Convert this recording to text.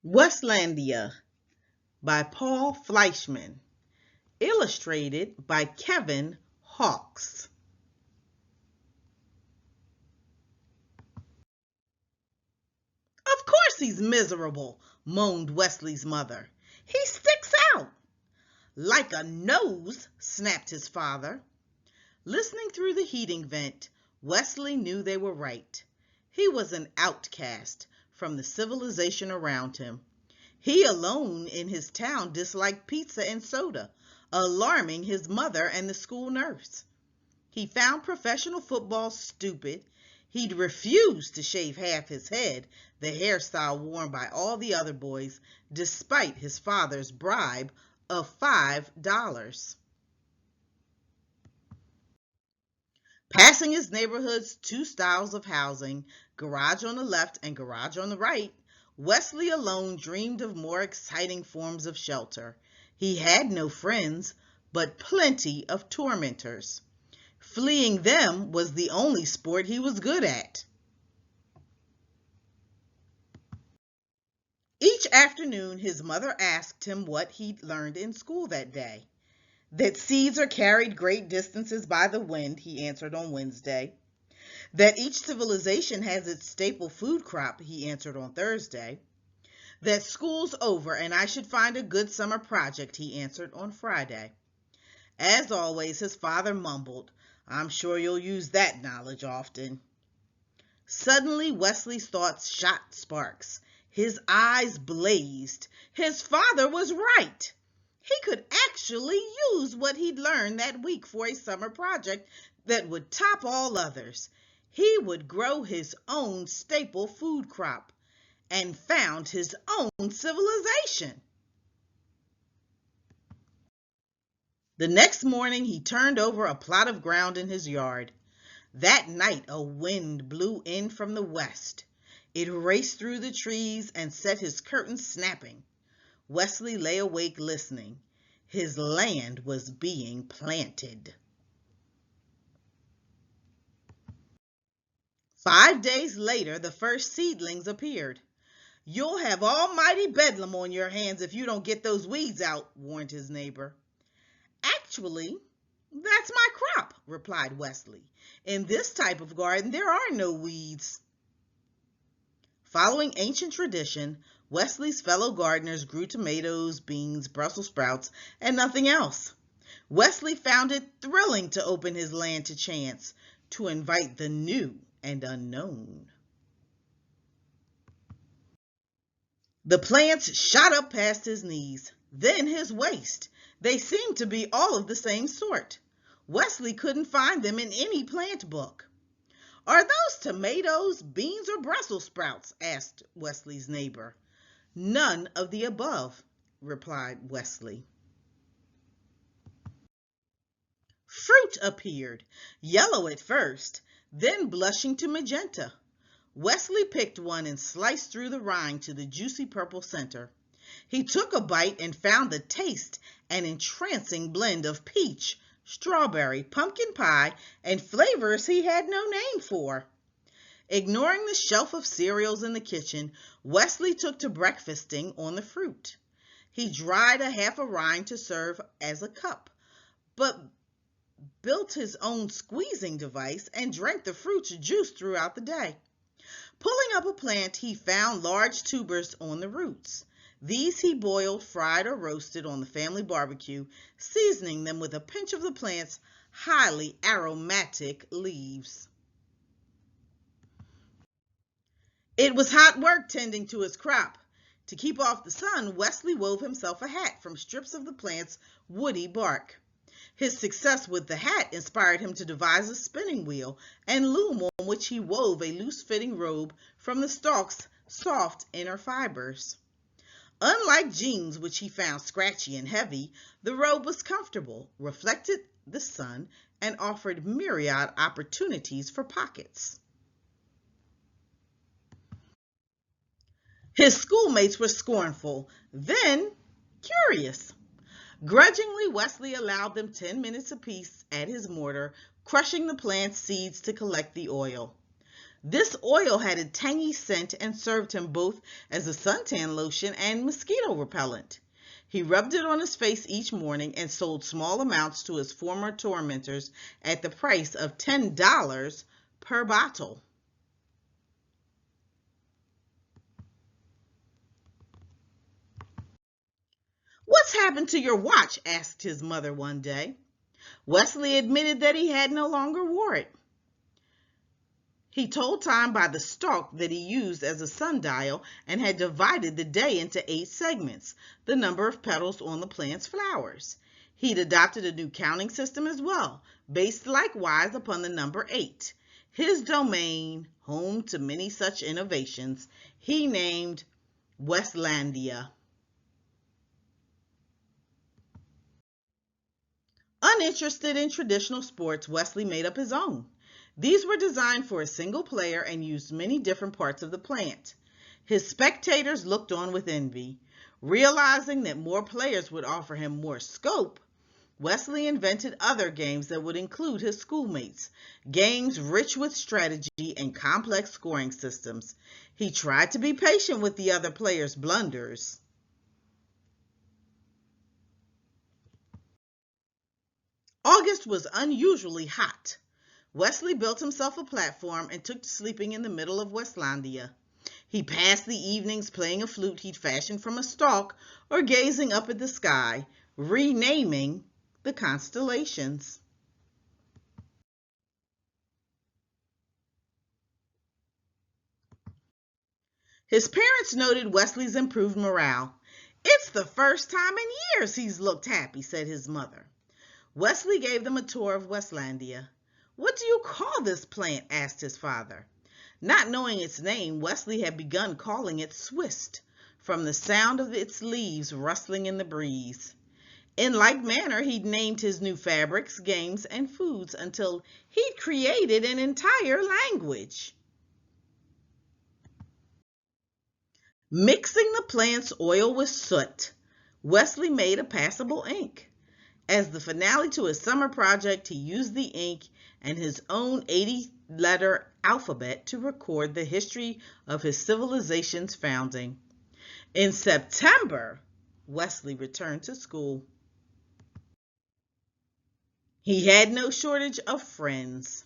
Weslandia by Paul Fleischman, illustrated by Kevin Hawkes. Of course he's miserable, moaned Wesley's mother. He sticks out. Like a nose, snapped his father. Listening through the heating vent, Wesley knew they were right. He was an outcast from the civilization around him. He alone in his town disliked pizza and soda, alarming his mother and the school nurse. He found professional football stupid. He'd refused to shave half his head, the hairstyle worn by all the other boys, despite his father's bribe of $5. Passing his neighborhood's two styles of housing, garage on the left and garage on the right, Wesley alone dreamed of more exciting forms of shelter. He had no friends, but plenty of tormentors. Fleeing them was the only sport he was good at. Each afternoon, his mother asked him what he'd learned in school that day. That seeds are carried great distances by the wind, he answered on Wednesday. That each civilization has its staple food crop, he answered on Thursday. That school's over and I should find a good summer project, he answered on Friday. As always, his father mumbled, I'm sure you'll use that knowledge often. Suddenly, Wesley's thoughts shot sparks. His eyes blazed. His father was right. He could actually use what he'd learned that week for a summer project that would top all others. He would grow his own staple food crop and found his own civilization. The next morning, he turned over a plot of ground in his yard. That night, a wind blew in from the west. It raced through the trees and set his curtains snapping. Wesley lay awake listening. His land was being planted. 5 days later, the first seedlings appeared. You'll have almighty bedlam on your hands if you don't get those weeds out, warned his neighbor. Actually, that's my crop, replied Wesley. In this type of garden, there are no weeds. Following ancient tradition, Wesley's fellow gardeners grew tomatoes, beans, Brussels sprouts, and nothing else. Wesley found it thrilling to open his land to chance, to invite the new and unknown. The plants shot up past his knees, then his waist. They seemed to be all of the same sort. Wesley couldn't find them in any plant book. Are those tomatoes, beans, or Brussels sprouts? Asked Wesley's neighbor. None of the above, replied Wesley. Fruit appeared, yellow at first, then blushing to magenta. Wesley picked one and sliced through the rind to the juicy purple center. He took a bite and found the taste an entrancing blend of peach, strawberry, pumpkin pie, and flavors he had no name for. Ignoring the shelf of cereals in the kitchen, Wesley took to breakfasting on the fruit. He dried a half a rind to serve as a cup, but built his own squeezing device and drank the fruit's juice throughout the day. Pulling up a plant, he found large tubers on the roots. These he boiled, fried, or roasted on the family barbecue, seasoning them with a pinch of the plant's highly aromatic leaves. It was hot work tending to his crop. To keep off the sun, Wesley wove himself a hat from strips of the plant's woody bark. His success with the hat inspired him to devise a spinning wheel and loom on which he wove a loose-fitting robe from the stalk's soft inner fibers. Unlike jeans, which he found scratchy and heavy, the robe was comfortable, reflected the sun, and offered myriad opportunities for pockets. His schoolmates were scornful, then curious. Grudgingly, Wesley allowed them 10 minutes apiece at his mortar, crushing the plant's seeds to collect the oil. This oil had a tangy scent and served him both as a suntan lotion and mosquito repellent. He rubbed it on his face each morning and sold small amounts to his former tormentors at the price of $10 per bottle. "What's happened to your watch?" asked his mother one day. Wesley admitted that he had no longer wore it. He told time by the stalk that he used as a sundial and had divided the day into 8 segments, the number of petals on the plant's flowers. He'd adopted a new counting system as well, based likewise upon the number 8. His domain, home to many such innovations, he named Weslandia. Uninterested in traditional sports, Wesley made up his own. These were designed for a single player and used many different parts of the plant. His spectators looked on with envy. Realizing that more players would offer him more scope, Wesley invented other games that would include his schoolmates, games rich with strategy and complex scoring systems. He tried to be patient with the other players' blunders. August was unusually hot. Wesley built himself a platform and took to sleeping in the middle of Weslandia. He passed the evenings playing a flute he'd fashioned from a stalk or gazing up at the sky, renaming the constellations. His parents noted Wesley's improved morale. "It's the first time in years he's looked happy," said his mother. Wesley gave them a tour of Westlandia. "What do you call this plant?" asked his father. Not knowing its name, Wesley had begun calling it Swist, from the sound of its leaves rustling in the breeze. In like manner, he'd named his new fabrics, games, and foods until he'd created an entire language. Mixing the plant's oil with soot, Wesley made a passable ink. As the finale to his summer project, he used the ink and his own 80-letter alphabet to record the history of his civilization's founding. In September, Wesley returned to school. He had no shortage of friends.